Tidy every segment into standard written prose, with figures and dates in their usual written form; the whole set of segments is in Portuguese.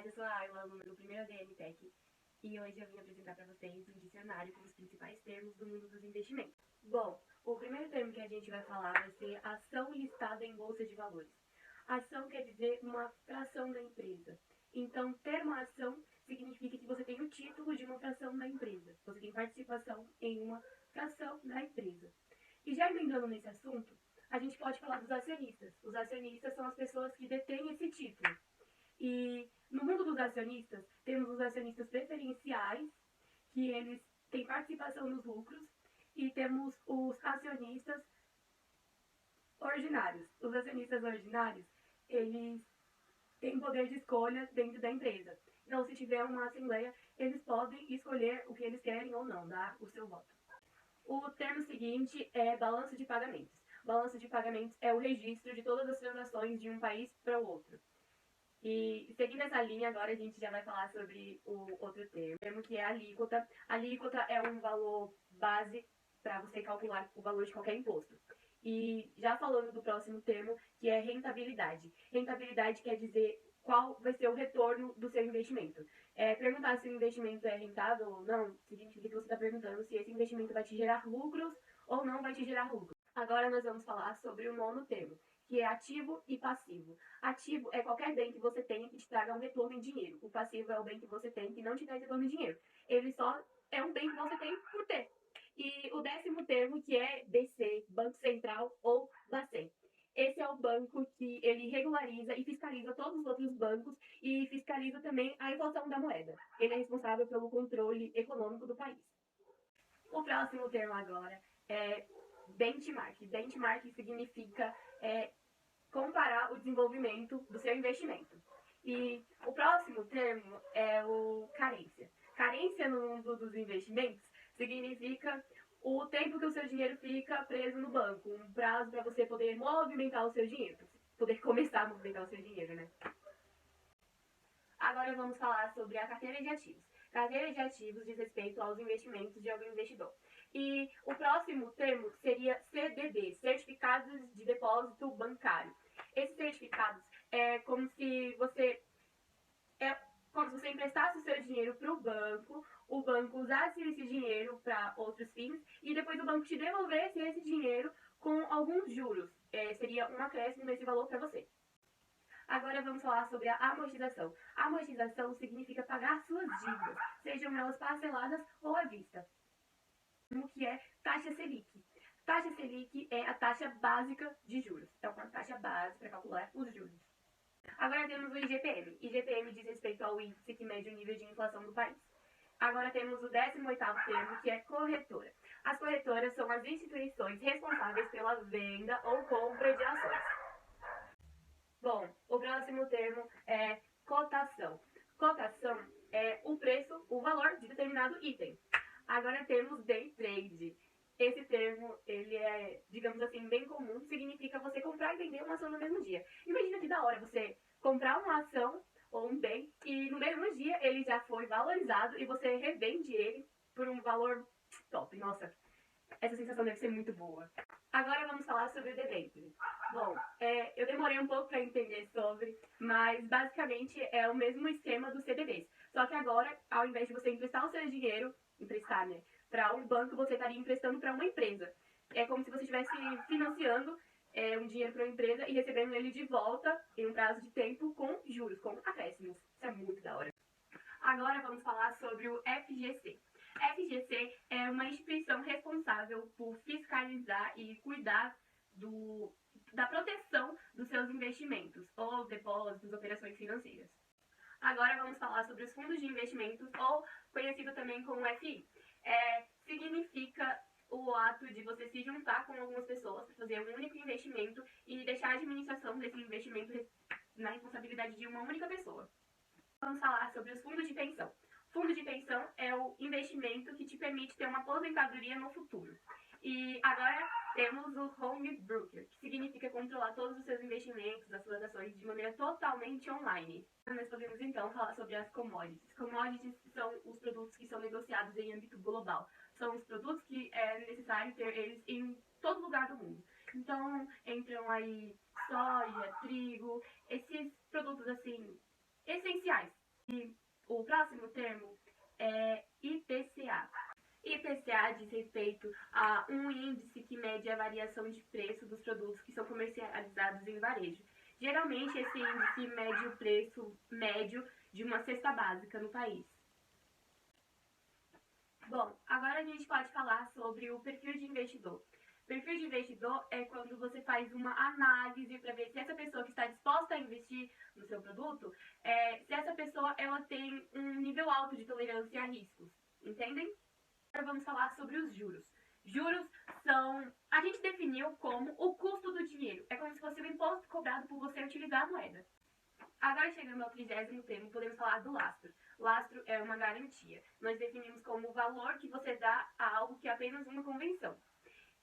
eu sou a Ayla, aluna do primeiro ADM Tech, e hoje eu vim apresentar para vocês um dicionário com os principais termos do mundo dos investimentos. Bom, o primeiro termo que a gente vai falar vai ser ação listada em bolsa de valores. Ação quer dizer uma fração da empresa. Então, ter uma ação significa que você tem o título de uma fração da empresa. Você tem participação em uma fração da empresa. E já emendando nesse assunto, a gente pode falar dos acionistas. Os acionistas são as pessoas que detêm esse título. E no mundo dos acionistas, temos os acionistas preferenciais, que eles têm participação nos lucros, e temos os acionistas ordinários. Os acionistas ordinários, eles têm poder de escolha dentro da empresa. Então, se tiver uma assembleia, eles podem escolher o que eles querem ou não, dar o seu voto. O termo seguinte é balanço de pagamentos. Balanço de pagamentos é o registro de todas as transações de um país para o outro. E seguindo essa linha, agora a gente já vai falar sobre o outro termo, que é a alíquota. A alíquota é um valor base para você calcular o valor de qualquer imposto. E já falando do próximo termo, que é rentabilidade. Rentabilidade quer dizer qual vai ser o retorno do seu investimento. Perguntar se o investimento é rentável ou não, significa que você está perguntando se esse investimento vai te gerar lucros ou não vai te gerar lucros. Agora nós vamos falar sobre o nono termo, que é ativo e passivo. Ativo é qualquer bem que você tenha que te traga um retorno em dinheiro. O passivo é o bem que você tem que não te traz retorno em dinheiro. Ele só é um bem que você tem por ter. E o décimo termo, que é BC, Banco Central ou Bacen. Esse é o banco que ele regulariza e fiscaliza todos os outros bancos e fiscaliza também a inflação da moeda. Ele é responsável pelo controle econômico do país. O próximo termo agora é benchmark. Benchmark significa comparar o desenvolvimento do seu investimento. E o próximo termo é o carência. Carência no mundo dos investimentos significa o tempo que o seu dinheiro fica preso no banco, um prazo para você poder movimentar o seu dinheiro, poder começar a movimentar o seu dinheiro, né? Agora vamos falar sobre a carteira de ativos. Carteira de ativos diz respeito aos investimentos de algum investidor. E o próximo termo seria CDB, Certificados de Depósito Bancário. Esses certificados é como se você emprestasse o seu dinheiro para o banco usasse esse dinheiro para outros fins e depois o banco te devolvesse esse dinheiro com alguns juros. Seria um acréscimo nesse valor para você. Agora vamos falar sobre a amortização. A amortização significa pagar suas dívidas, sejam elas parceladas ou à vista. O que é taxa Selic? Taxa Selic é a taxa básica de juros. É uma taxa base para calcular os juros. Agora temos o IGPM. IGPM diz respeito ao índice que mede o nível de inflação do país. Agora temos o 18º termo, que é corretora. As corretoras são as instituições responsáveis pela venda ou compra de ações. Bom, o próximo termo é cotação. Cotação é o preço, o valor de determinado item. Agora temos day trade. Esse termo, ele é, digamos assim, bem comum, significa você comprar e vender uma ação no mesmo dia. Imagina que da hora você comprar uma ação ou um bem e no mesmo dia ele já foi valorizado e você revende ele por um valor top. Nossa, essa sensação deve ser muito boa. Agora vamos falar sobre o debênture. Bom, eu demorei um pouco para entender sobre, mas basicamente é o mesmo esquema dos CDBs. Só que agora, ao invés de você emprestar o seu dinheiro, emprestar, né, para um banco, você estaria emprestando para uma empresa. É como se você estivesse financiando um dinheiro para uma empresa e recebendo ele de volta em um prazo de tempo com juros, com acréscimos. Isso é muito da hora. Agora vamos falar sobre o FGC. FGC é uma instituição responsável por fiscalizar e cuidar da proteção dos seus investimentos, ou depósitos, operações financeiras. Agora vamos falar sobre os fundos de investimentos, ou conhecido também como FI. Significa o ato de você se juntar com algumas pessoas para fazer um único investimento e deixar a administração desse investimento na responsabilidade de uma única pessoa. Vamos falar sobre os fundos de pensão. Fundo de pensão é o investimento que te permite ter uma aposentadoria no futuro. E agora temos o home broker, que significa controlar todos os seus investimentos, as suas ações de maneira totalmente online. Nós podemos então falar sobre as commodities. Commodities são os produtos que são negociados em âmbito global. São os produtos que é necessário ter eles em todo lugar do mundo. Então entram aí soja, trigo, esses produtos assim essenciais E o próximo termo é IPCA. IPCA diz respeito a um índice que mede a variação de preço dos produtos que são comercializados em varejo. Geralmente, esse índice mede o preço médio de uma cesta básica no país. Bom, agora a gente pode falar sobre o perfil de investidor. Perfil de investidor é quando você faz uma análise para ver se essa pessoa que está disposta a investir no seu produto, se essa pessoa ela tem um nível alto de tolerância a riscos, entendem? Agora vamos falar sobre os juros. Juros são, a gente definiu como o custo do dinheiro. É como se fosse o imposto cobrado por você utilizar a moeda. Agora, chegando ao 30º termo, podemos falar do lastro. Lastro é uma garantia. Nós definimos como o valor que você dá a algo que é apenas uma convenção.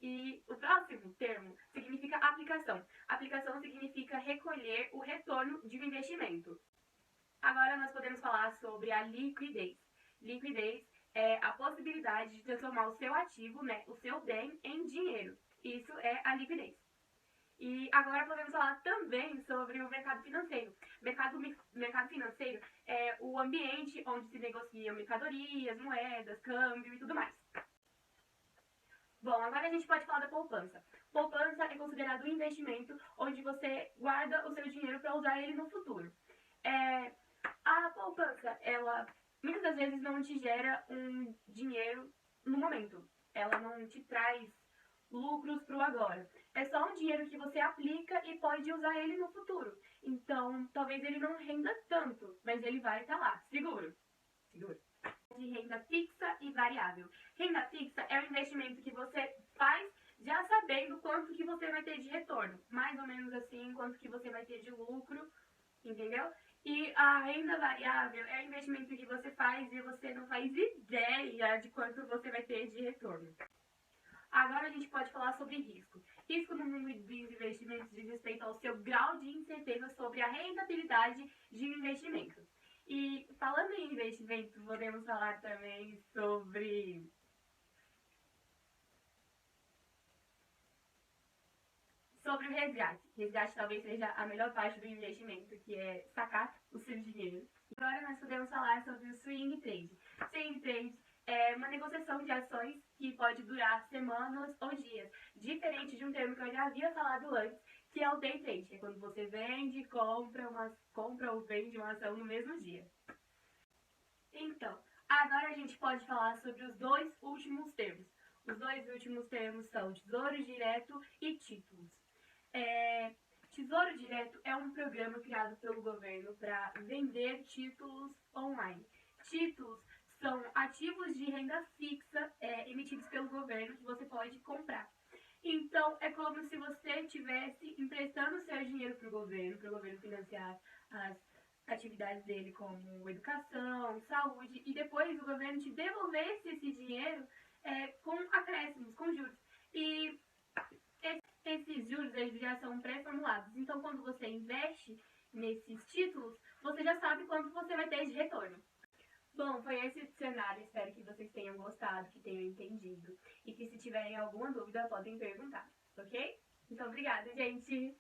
E o próximo termo significa aplicação. Aplicação significa recolher o retorno de um investimento. Agora nós podemos falar sobre a liquidez. Liquidez é a possibilidade de transformar o seu ativo, né, o seu bem, em dinheiro. Isso é a liquidez. E agora podemos falar também sobre o mercado financeiro. Mercado financeiro é o ambiente onde se negociam mercadorias, moedas, câmbio e tudo mais. Bom, agora a gente pode falar da poupança. Poupança é considerado um investimento onde você guarda o seu dinheiro para usar ele no futuro. A poupança, ela muitas das vezes não te gera um dinheiro no momento. Ela não te traz lucros para o agora. É só um dinheiro que você aplica e pode usar ele no futuro. Então, talvez ele não renda tanto, mas ele vai estar lá, seguro. Seguro. De renda fixa e variável. Renda fixa é um investimento que você faz já sabendo quanto que você vai ter de retorno. Mais ou menos assim, quanto que você vai ter de lucro, entendeu? E a renda variável é um investimento que você faz e você não faz ideia de quanto você vai ter de retorno. Agora a gente pode falar sobre risco. Risco no mundo dos investimentos diz respeito ao seu grau de incerteza sobre a rentabilidade de um investimento. E falando em investimento, podemos falar também sobre o resgate. Resgate talvez seja a melhor parte do investimento, que é sacar o seu dinheiro. Agora nós podemos falar sobre o swing trade. Swing trade é uma negociação de ações que pode durar semanas ou dias, diferente de um termo que eu já havia falado antes, que é o day trade, que é quando você vende, compra ou vende uma ação no mesmo dia. Então, agora a gente pode falar sobre os dois últimos termos. Os dois últimos termos são tesouro direto e títulos. Tesouro Direto é um programa criado pelo governo para vender títulos online. Títulos são ativos de renda fixa emitidos pelo governo que você pode comprar. Então, é como se você estivesse emprestando seu dinheiro para o governo financiar as atividades dele como educação, saúde, e depois o governo te devolvesse esse dinheiro com acréscimos, com juros. E esses juros eles já são pré-formulados. Então, quando você investe nesses títulos, você já sabe quanto você vai ter de retorno. Bom, foi esse cenário. Espero que vocês tenham gostado, que tenham entendido. E que se tiverem alguma dúvida, podem perguntar, ok? Então, obrigada, gente!